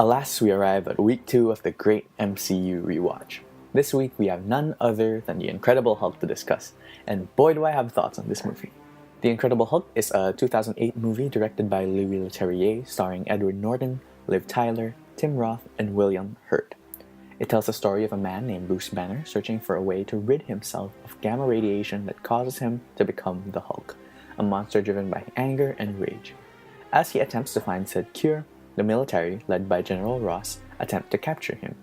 Alas, we arrive at week 2 of the great MCU rewatch. This week we have none other than The Incredible Hulk to discuss, and boy do I have thoughts on this movie. The Incredible Hulk is a 2008 movie directed by Louis Leterrier, starring Edward Norton, Liv Tyler, Tim Roth, and William Hurt. It tells the story of a man named Bruce Banner searching for a way to rid himself of gamma radiation that causes him to become the Hulk, a monster driven by anger and rage. As he attempts to find said cure, the military, led by General Ross, attempt to capture him.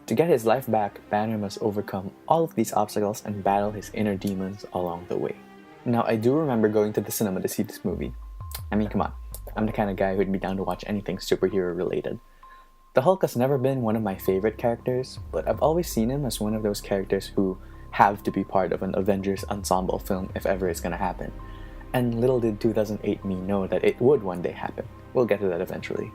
To get his life back, Banner must overcome all of these obstacles and battle his inner demons along the way. Now, I do remember going to the cinema to see this movie. I mean, come on, I'm the kind of guy who'd be down to watch anything superhero related. The Hulk has never been one of my favorite characters, but I've always seen him as one of those characters who have to be part of an Avengers ensemble film if ever it's gonna happen. And little did 2008 me know that it would one day happen. We'll get to that eventually.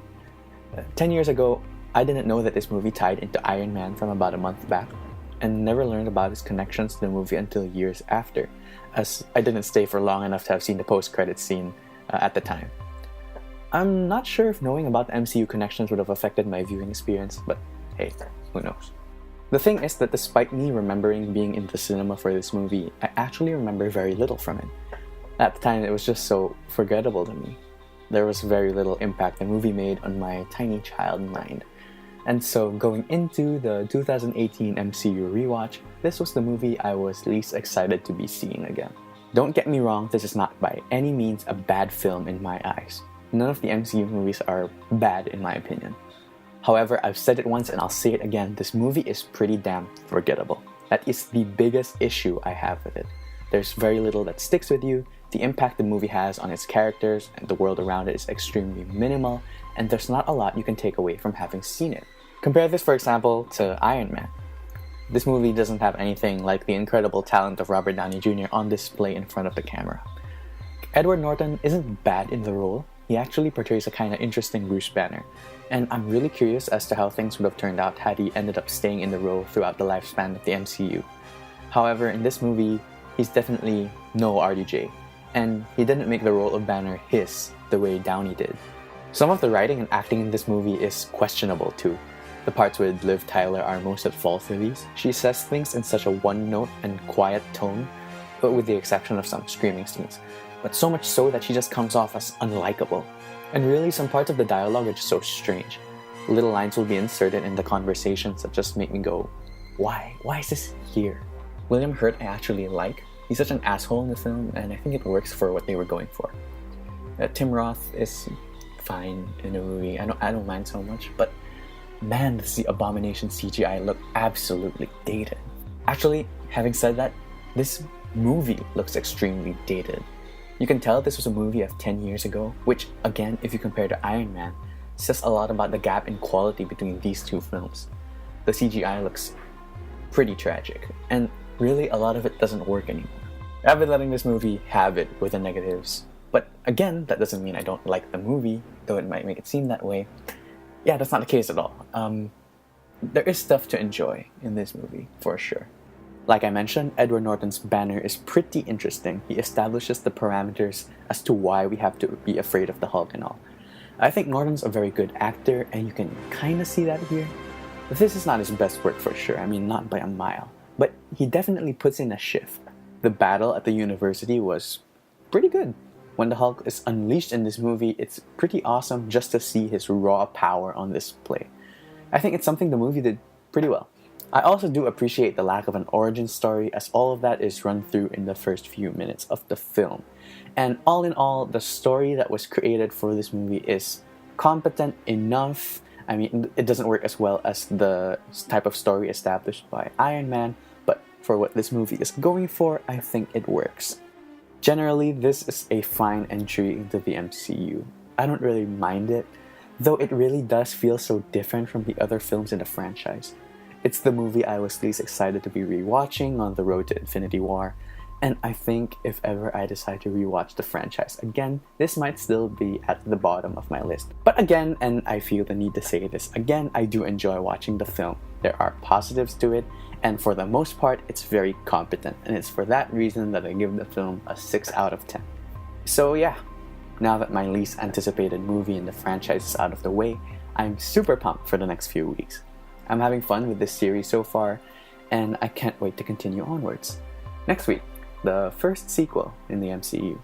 10 years ago, I didn't know that this movie tied into Iron Man from about a month back, and never learned about his connections to the movie until years after, as I didn't stay for long enough to have seen the post-credits scene at the time. I'm not sure if knowing about the MCU connections would have affected my viewing experience, but hey, who knows. The thing is that despite me remembering being in the cinema for this movie, I actually remember very little from it. At the time, it was just so forgettable to me. There was very little impact the movie made on my tiny child mind. And so going into the 2018 MCU rewatch, this was the movie I was least excited to be seeing again. Don't get me wrong, this is not by any means a bad film in my eyes. None of the MCU movies are bad in my opinion. However, I've said it once and I'll say it again, this movie is pretty damn forgettable. That is the biggest issue I have with it. There's very little that sticks with you, the impact the movie has on its characters and the world around it is extremely minimal, and there's not a lot you can take away from having seen it. Compare this, for example, to Iron Man. This movie doesn't have anything like the incredible talent of Robert Downey Jr. on display in front of the camera. Edward Norton isn't bad in the role, he actually portrays a kinda interesting Bruce Banner, and I'm really curious as to how things would have turned out had he ended up staying in the role throughout the lifespan of the MCU. However, in this movie, he's definitely no RDJ, and he didn't make the role of Banner his the way Downey did. Some of the writing and acting in this movie is questionable too. The parts with Liv Tyler are most at fault for these. She says things in such a one-note and quiet tone, but with the exception of some screaming scenes, but so much so that she just comes off as unlikable. And really, some parts of the dialogue are just so strange. Little lines will be inserted in the conversations that just make me go, why? Why is this here? William Hurt I actually like. He's such an asshole in the film, and I think it works for what they were going for. Tim Roth is fine in the movie. I don't mind so much, but man, does the Abomination CGI look absolutely dated. Actually, having said that, this movie looks extremely dated. You can tell this was a movie of 10 years ago, which, again, if you compare to Iron Man, says a lot about the gap in quality between these two films. The CGI looks pretty tragic, and really, a lot of it doesn't work anymore. I've been letting this movie have it with the negatives. But again, that doesn't mean I don't like the movie, though it might make it seem that way. Yeah, that's not the case at all. There is stuff to enjoy in this movie, for sure. Like I mentioned, Edward Norton's Banner is pretty interesting. He establishes the parameters as to why we have to be afraid of the Hulk and all. I think Norton's a very good actor, and you can kinda see that here. But this is not his best work for sure, I mean, not by a mile. But he definitely puts in a shift. The battle at the university was pretty good. When the Hulk is unleashed in this movie, it's pretty awesome just to see his raw power on display. I think it's something the movie did pretty well. I also do appreciate the lack of an origin story, as all of that is run through in the first few minutes of the film. And all in all, the story that was created for this movie is competent enough. I mean, it doesn't work as well as the type of story established by Iron Man, but for what this movie is going for, I think it works. Generally, this is a fine entry into the MCU. I don't really mind it, though it really does feel so different from the other films in the franchise. It's the movie I was least excited to be rewatching on the road to Infinity War, and I think if ever I decide to rewatch the franchise again, this might still be at the bottom of my list. But again, and I feel the need to say this again, I do enjoy watching the film. There are positives to it, and for the most part, it's very competent, and it's for that reason that I give the film a 6 out of 10. So yeah, now that my least anticipated movie in the franchise is out of the way, I'm super pumped for the next few weeks. I'm having fun with this series so far, and I can't wait to continue onwards. Next week, the first sequel in the MCU.